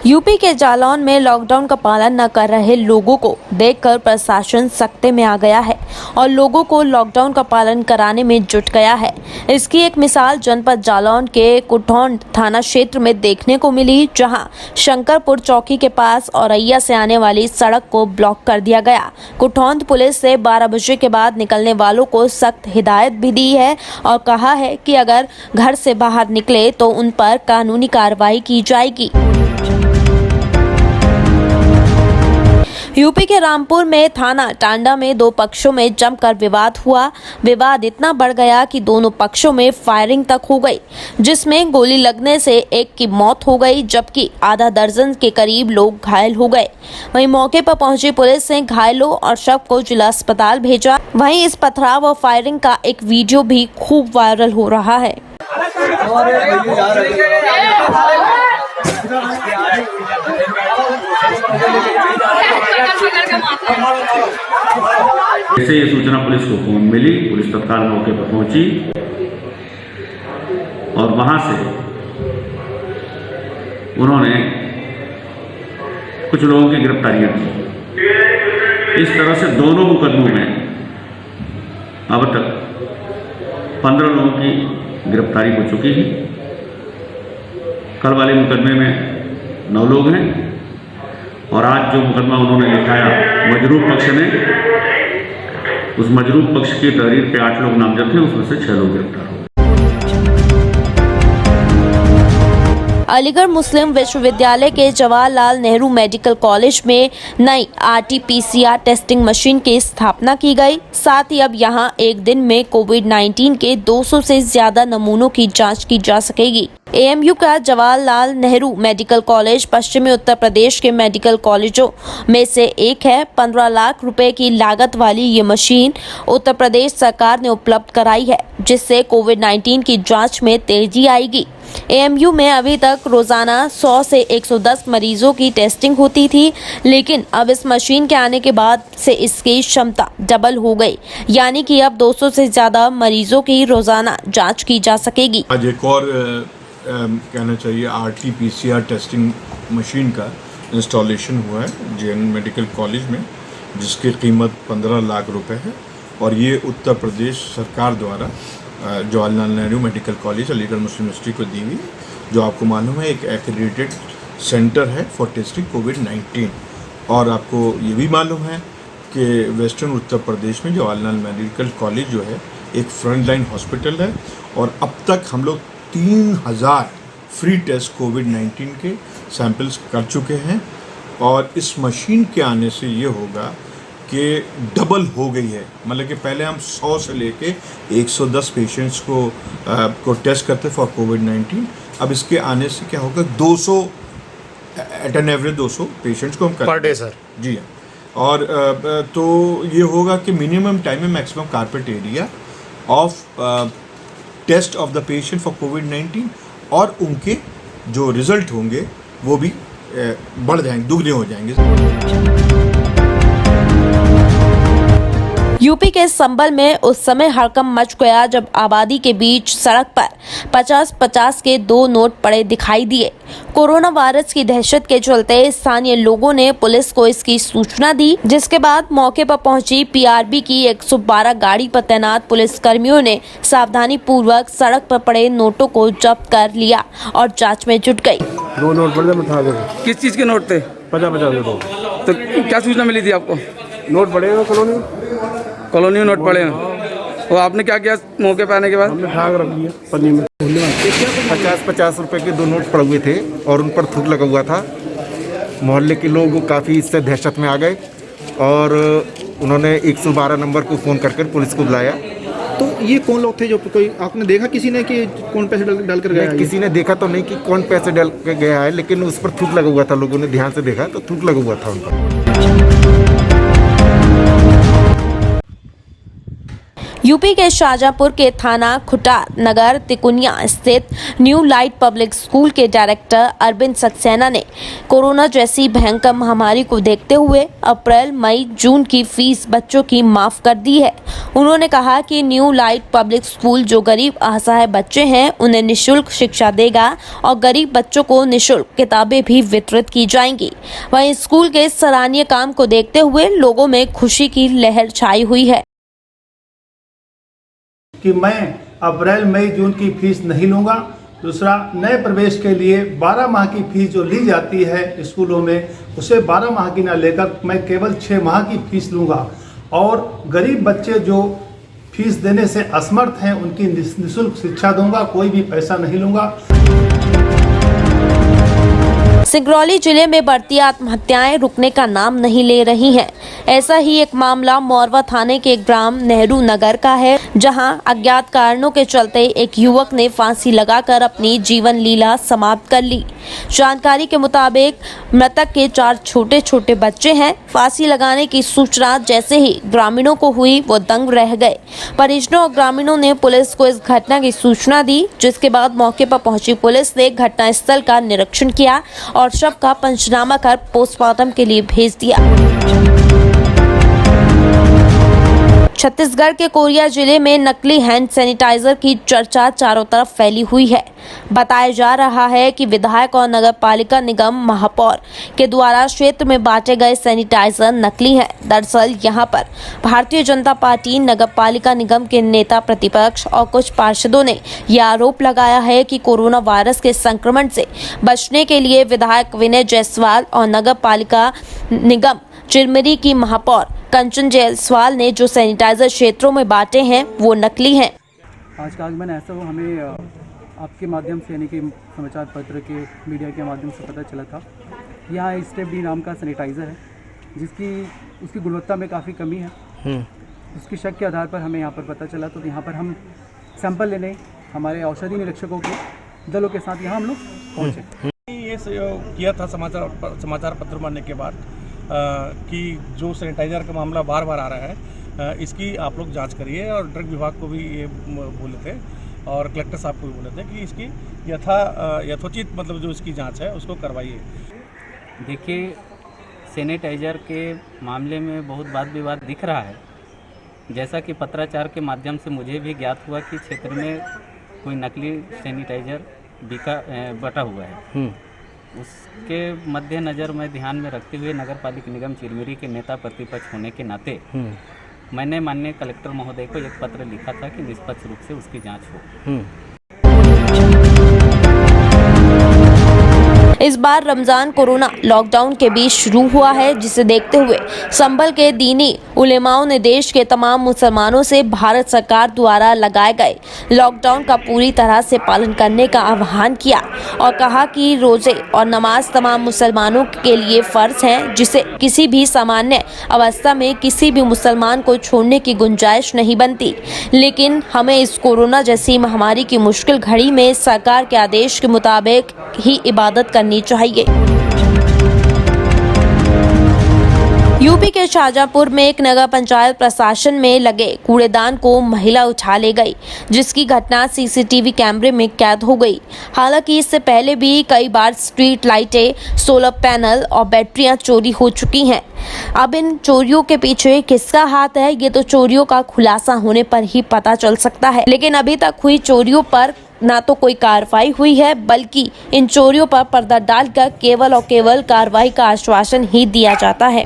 UP के जालौन में lockdown का पालन न कर रहे लोगों को देखकर प्रशासन सख्ते में आ गया है और लोगों को लॉकडाउन का पालन कराने में जुट गया है। इसकी एक मिसाल जनपद जालौन के कुठौंड थाना क्षेत्र में देखने को मिली, जहां शंकरपुर चौकी के पास औरैया से आने वाली सड़क को ब्लॉक कर दिया गया। कुठौंड पुलिस से 12 बजे के बाद निकलने वालों को सख्त हिदायत भी दी है और कहा है कि अगर घर से बाहर निकले तो उन पर कानूनी कार्रवाई की जाएगी। यूपी के रामपुर में थाना टांडा में दो पक्षों में जमकर विवाद हुआ। विवाद इतना बढ़ गया कि दोनों पक्षों में फायरिंग तक हो गई, जिसमें गोली लगने से एक की मौत हो गई जबकि आधा दर्जन के करीब लोग घायल हो गए। वहीं मौके पर पहुंची पुलिस ने घायलों और शव को जिला अस्पताल भेजा। वहीं इस पथराव और फायरिंग का एक वीडियो भी खूब वायरल हो रहा है। जैसे ये सूचना पुलिस को फोन मिली, पुलिस तत्काल मौके पर पहुंची और वहां से उन्होंने कुछ लोगों की गिरफ्तारियां की। इस तरह से दोनों मुकदमों में अब तक 15 लोगों की गिरफ्तारी हो चुकी है। कल वाले मुकदमे में 9 लोग हैं और आज जो मुकदमा उन्होंने लिखाया मजरूर पक्ष ने, उस मजरूर पक्ष की तहरीर पे 8 लोग नामजद थे, उसमें से 6 लोग गिरफ्तार हुए। अलीगढ़ मुस्लिम विश्वविद्यालय के जवाहरलाल नेहरू मेडिकल कॉलेज में नई RT-PCR टेस्टिंग मशीन की स्थापना की गई। साथ ही अब यहां एक दिन में कोविड-19 के 200 से ज्यादा नमूनों की जांच की जा सकेगी। AMU का जवाहरलाल नेहरू मेडिकल कॉलेज पश्चिमी उत्तर प्रदेश के मेडिकल कॉलेजों में से एक है। 15 लाख रुपए की लागत वाली ये मशीन उत्तर प्रदेश सरकार ने उपलब्ध कराई है, जिससे कोविड-19 की जांच में तेजी आएगी। AMU में अभी तक रोजाना 100 से 110 मरीजों की टेस्टिंग होती थी, लेकिन अब इस मशीन के आने के बाद से इसकी क्षमता डबल हो गई, यानी कि अब 200 से ज्यादा मरीजों की रोजाना जांच की जा सकेगी। आज एक और कहना चाहिए RT-PCR टेस्टिंग मशीन का इंस्टॉलेशन हुआ है JN मेडिकल कॉलेज में, जिसकी कीमत 15 लाख रुपए है और ये उत्तर प्रदेश सरकार द्वारा जवाहरलाल नेहरू मेडिकल कॉलेज अलीगढ़ मुस्लिम यूनिवर्सिटी को दी हुई, जो आपको मालूम है एक एक्रेडिटेड सेंटर है फॉर टेस्टिंग कोविड-19। और आपको ये भी मालूम है कि वेस्टर्न उत्तर प्रदेश में जवाहरलाल मेडिकल कॉलेज जो है एक फ्रंटलाइन हॉस्पिटल है और अब तक हम लोग 3000 फ्री टेस्ट कोविड-19 के सैंपल्स कर चुके हैं। और इस मशीन के आने से ये होगा कि डबल हो गई है, मतलब कि पहले हम 100 से लेके 110 पेशेंट्स को टेस्ट करते फॉर कोविड-19। अब इसके आने से क्या होगा, 200 एट एन एवरेज 200 पेशेंट्स को हम पर डे सर। जी हाँ। और तो ये होगा कि मिनिमम टाइम में maximum carpet area of test of the patient for कोविड-19 और उनके जो रिजल्ट होंगे वो भी बढ़ जाएंगे, दुगने हो जाएंगे। यूपी के संभल में उस समय हड़कंप मच गया जब आबादी के बीच सड़क पर 50-50 के 2 नोट पड़े दिखाई दिए। कोरोना वायरस की दहशत के चलते स्थानीय लोगों ने पुलिस को इसकी सूचना दी, जिसके बाद मौके पर पहुंची PRB की 112 गाड़ी पर तैनात पुलिस कर्मियों ने सावधानी पूर्वक सड़क पर पड़े नोटों को जब्त कर लिया और जाँच में जुट गयी। 2 नोट पड़े। किस चीज के नोट थे? 50-50 तो क्या सूचना मिली थी आपको? नोट पड़े हैं कॉलोनी में नोट पड़े हैं। और आपने क्या किया मौके पे आने के बाद? हमने ढाक रख दिया पन्नी में। 50-50 रुपए के 2 नोट पड़े हुए थे और उन पर थूक लगा हुआ था। मोहल्ले के लोग काफ़ी इससे दहशत में आ गए और उन्होंने 112 नंबर को फ़ोन करके पुलिस को बुलाया। तो ये कौन लोग थे? जो कोई आपने देखा किसी ने कि कौन पैसे डाल कर गया? किसी ने देखा तो नहीं कि कौन पैसे डाल कर गया है, लेकिन उस पर थूक लगा हुआ था। लोगों ने ध्यान से देखा तो थूक लगा हुआ था उन पर। यूपी के शाहजहांपुर के थाना खुटार नगर तिकुनिया स्थित न्यू लाइट पब्लिक स्कूल के डायरेक्टर अरविंद सक्सेना ने कोरोना जैसी भयंकर महामारी को देखते हुए अप्रैल, मई, जून की फीस बच्चों की माफ कर दी है। उन्होंने कहा कि न्यू लाइट पब्लिक स्कूल जो गरीब असहाय बच्चे हैं उन्हें निःशुल्क शिक्षा देगा और गरीब बच्चों को निःशुल्क किताबें भी वितरित की जाएंगी। वहीं स्कूल के सराहनीय काम को देखते हुए लोगों में खुशी की लहर छाई हुई है कि मैं अप्रैल, मई, जून की फीस नहीं लूँगा। दूसरा, नए प्रवेश के लिए 12 माह की फीस जो ली जाती है स्कूलों में, उसे 12 माह की ना लेकर मैं केवल 6 माह की फीस लूँगा। और गरीब बच्चे जो फीस देने से असमर्थ हैं उनकी निःशुल्क शिक्षा दूंगा, कोई भी पैसा नहीं लूँगा। सिंगरौली जिले में बढ़ती आत्महत्याएं रुकने का नाम नहीं ले रही हैं। ऐसा ही एक मामला मोरवा थाने के ग्राम नेहरू नगर का है, जहां अज्ञात कारणों के चलते एक युवक ने फांसी लगाकर अपनी जीवन लीला समाप्त कर ली। जानकारी के मुताबिक मृतक के 4 छोटे छोटे बच्चे हैं। फांसी लगाने की सूचना जैसे ही ग्रामीणों को हुई वो दंग रह गए। परिजनों और ग्रामीणों ने पुलिस को इस घटना की सूचना दी, जिसके बाद मौके पर पहुंची पुलिस ने घटनास्थल का निरीक्षण किया और शव का पंचनामा कर पोस्टमार्टम के लिए भेज दिया। छत्तीसगढ़ के कोरिया जिले में नकली हैंड सैनिटाइजर की चर्चा चारों तरफ फैली हुई है। बताया जा रहा है कि विधायक और नगर पालिका निगम महापौर के द्वारा क्षेत्र में बांटे गए सैनिटाइजर नकली हैं। दरअसल यहां पर भारतीय जनता पार्टी, नगर पालिका निगम के नेता प्रतिपक्ष और कुछ पार्षदों ने यह आरोप लगाया है कि कोरोना वायरस के संक्रमण से बचने के लिए विधायक विनय जायसवाल और नगर पालिका निगम चिरमिरी की महापौर कंचन जायसवाल ने जो सैनिटाइजर क्षेत्रों में बांटे हैं वो नकली हैं। आज का आगमन ऐसा हो, हमें आपके माध्यम से यानी कि समाचार पत्र के मीडिया के माध्यम से पता चला था। यहाँ स्टेप डी नाम का सैनिटाइज़र है जिसकी उसकी गुणवत्ता में काफ़ी कमी है। उसकी शक के आधार पर हमें यहाँ पर पता चला, तो यहाँ पर हम सैंपल लेने हमारे औषधि निरीक्षकों के दलों के साथ यहाँ हम लोग पहुँचे। ये किया था समाचार पत्र बनने के बाद कि जो सैनिटाइज़र का मामला बार बार आ रहा है, इसकी आप लोग जांच करिए। और ड्रग विभाग को भी ये बोले थे और कलेक्टर साहब को भी बोले थे कि इसकी यथोचित मतलब जो इसकी जांच है उसको करवाइए। देखिए, सैनिटाइज़र के मामले में बहुत वाद विवाद दिख रहा है। जैसा कि पत्राचार के माध्यम से मुझे भी ज्ञात हुआ कि क्षेत्र में कोई नकली सैनिटाइज़र बटा हुआ है। उसके मद्देनज़र मैं ध्यान में रखते हुए नगर पालिका निगम चिरमिरी के नेता प्रतिपक्ष होने के नाते मैंने माननीय कलेक्टर महोदय को एक पत्र लिखा था कि निष्पक्ष रूप से उसकी जांच हो। इस बार रमजान कोरोना लॉकडाउन के बीच शुरू हुआ है, जिसे देखते हुए संभल के दीनी उलेमाओं ने देश के तमाम मुसलमानों से भारत सरकार द्वारा लगाए गए लॉकडाउन का पूरी तरह से पालन करने का आह्वान किया और कहा कि रोजे और नमाज तमाम मुसलमानों के लिए फर्ज हैं, जिसे किसी भी सामान्य अवस्था में किसी भी मुसलमान को छोड़ने की गुंजाइश नहीं बनती। लेकिन हमें इस कोरोना जैसी महामारी की मुश्किल घड़ी में सरकार के आदेश के मुताबिक ही इबादत करनी चाहिए। यूपी के शाहजहांपुर में एक नगर पंचायत प्रशासन में लगे कूड़ेदान को महिला उठा ले गई, जिसकी घटना सीसीटीवी कैमरे में कैद हो गई। हालांकि इससे पहले भी कई बार स्ट्रीट लाइटें, सोलर पैनल और बैटरियां चोरी हो चुकी हैं। अब इन चोरियों के पीछे किसका हाथ है, ये तो चोरियों का खुलासा होने पर ही पता चल सकता है। लेकिन अभी तक हुई चोरियों पर ना तो कोई कार्रवाई हुई है, बल्कि इन चोरियों पर पर्दा डालकर केवल और केवल कार्रवाई का आश्वासन ही दिया जाता है।